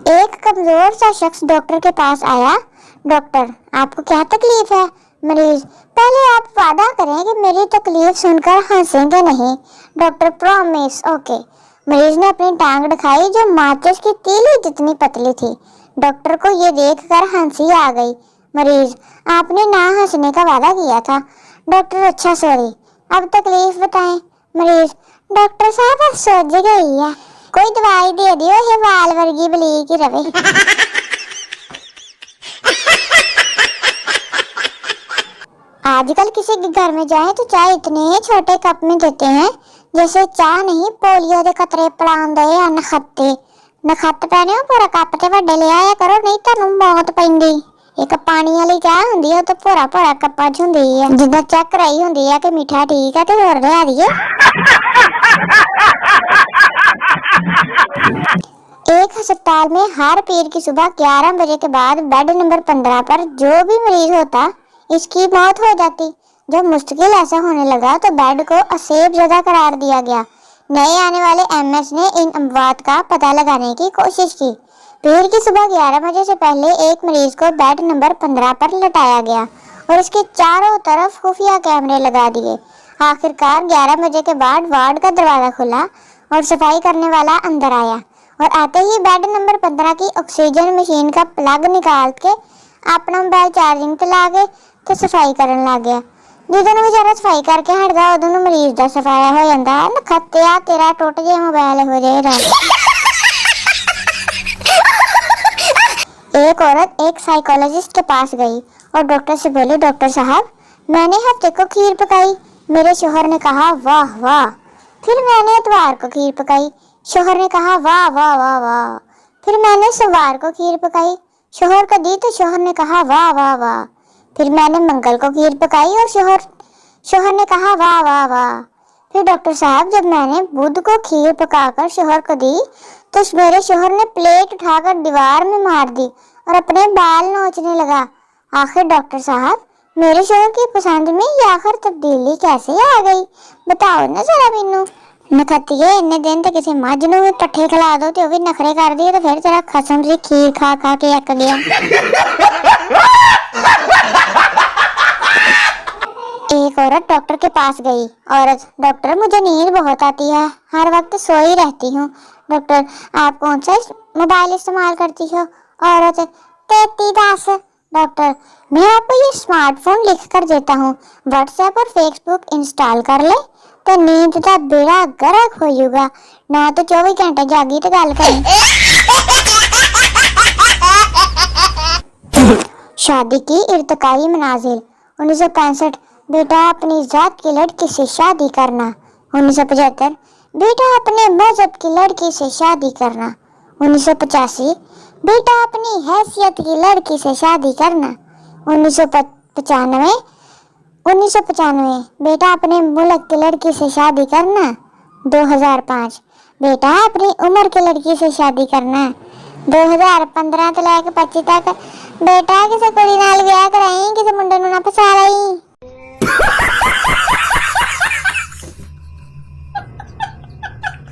एक कमजोर सा शख्स डॉक्टर के पास आया। डॉक्टर, आपको क्या तकलीफ है? मरीज, पहले आप वादा करें कि मेरी तकलीफ सुनकर हंसेंगे नहीं। Doctor, promise. ओके। मरीज ने अपनी टांग दिखाई जो माचिस की तीली जितनी पतली थी। डॉक्टर को ये देखकर हंसी आ गई। मरीज, आपने ना हंसने का वादा किया था। डॉक्टर, अच्छा सॉरी, अब तकलीफ बताएं। मरीज, डॉक्टर साहब अब सोच गई है, कोई दवाई दे दियो, ये वाल वर्गी बली की रवे। आजकल किसी के घर में जाए तो चाय इतने छोटे कप में देते हैं जैसे चाह नहीं पोलियो के कतरे पड़ान दे या नखत्ते। नखत्त पैने पूरा कप ते वड्डे ले आया करो, नहीं तानू मौत पैंदी। एक पानी वाली चाह हुंदी है तो पूरा पूरा कप्पा च हुंदी है, जिद्दां चेक कराई हुंदी है कि मीठा ठीक है ते होर लिया दीए। एक अस्पताल में हर पीर की सुबह 11 बजे के बाद बेड नंबर 15 पर जो भी मरीज होता इसकी मौत हो जाती। जब मुश्किल ऐसा होने लगा तो बेड को असेफ जगह करार दिया गया। नए आने वाले एमएस ने इन अमवात का पता लगाने की कोशिश की। पीर की सुबह 11 बजे से पहले एक मरीज को बेड नंबर 15 पर लटाया गया और इसके चारों तरफ खुफिया कैमरे लगा दिए। आखिरकार 11 बजे के बाद वार्ड का दरवाजा खुला और सफाई करने वाला अंदर आया और आते ही बेड नंबर 15 की ऑक्सीजन मशीन का प्लग निकाल के अपना मोबाइल चार्जिंग ते ला के ते सफाई करन लग गया। ਜਦੋਂ ਵਿਚਾਰਾ ਸਫਾਈ ਕਰਕੇ ਹਟਦਾ ਉਦੋਂ ਨੂੰ ਮਰੀਜ਼ ਦਾ ਸਫਾਇਆ ਹੋ ਜਾਂਦਾ। ਨਖੱਤਿਆ तेरा टूट गया मोबाइल हो जाएगा। एक औरत एक साइकोलॉजिस्ट के पास गई और डॉक्टर से बोली, डॉक्टर साहब, मैंने हफ्ते को खीर पकाई। मेरे शोहर ने कहा वाह वाह। फिर मैंने इतवार को खीर पकाई। शोहर ने कहा वाह वाह वाह वाह। फिर मैंने सोमवार को खीर पकाई। शोहर को दी तो शोहर ने कहा वाह वाह वाह। फिर मैंने मंगल को खीर पकाई और शोहर ने कहा वाह वाह वाह। फिर डॉक्टर साहब, जब मैंने बुध को खीर पकाकर शोहर को दी तो मेरे शोहर ने प्लेट उठाकर दीवार में मार दी और अपने बाल नोचने लगा। आखिर डॉक्टर साहब, मेरे शोहर की पसंद में ये आखिर तब्दीली कैसे आ गई, बताओ ना जरा मैनू। नखत्तिए, इन्ने दिन तो किसी मझ नूं भी पट्ठे खिला दो तो भी नखरे कर दी, तो फिर तेरा खसम सी खीर खा खा के अक गया। एक औरत डॉक्टर के पास गई। औरत, डॉक्टर, मुझे नींद बहुत आती है, हर वक्त सोई रहती हूँ। डॉक्टर, आप कौन सा मोबाइल इस्तेमाल करती हो? औरत, 3310। डॉक्टर, मैं आपको ये स्मार्टफोन लिख कर देता हूँ, व्हाट्सएप और फेसबुक इंस्टॉल कर ले तो नींद का बेड़ा गर्क हो जाएगा, ना तो 24 घंटे जागी तो गल करें। शादी की इर्तिकाई मनाजिल। 1965, बेटा अपनी जात की लड़की से शादी करना। 1975, बेटा अपने मजहब की लड़की से शादी करना। 1985, बेटा अपनी हैसियत की लड़की से शादी करना। 1995, बेटा अपने मुल्क की लड़की से शादी करना। 2005, बेटा अपनी उम्र की लड़की से शादी करना। 2015 ਤੋਂ ਲੈ ਕੇ 25 ਤੱਕ बेटा किसी कुड़ी नाल विआह कराई, किसी मुंडे नूं ना फसा लई।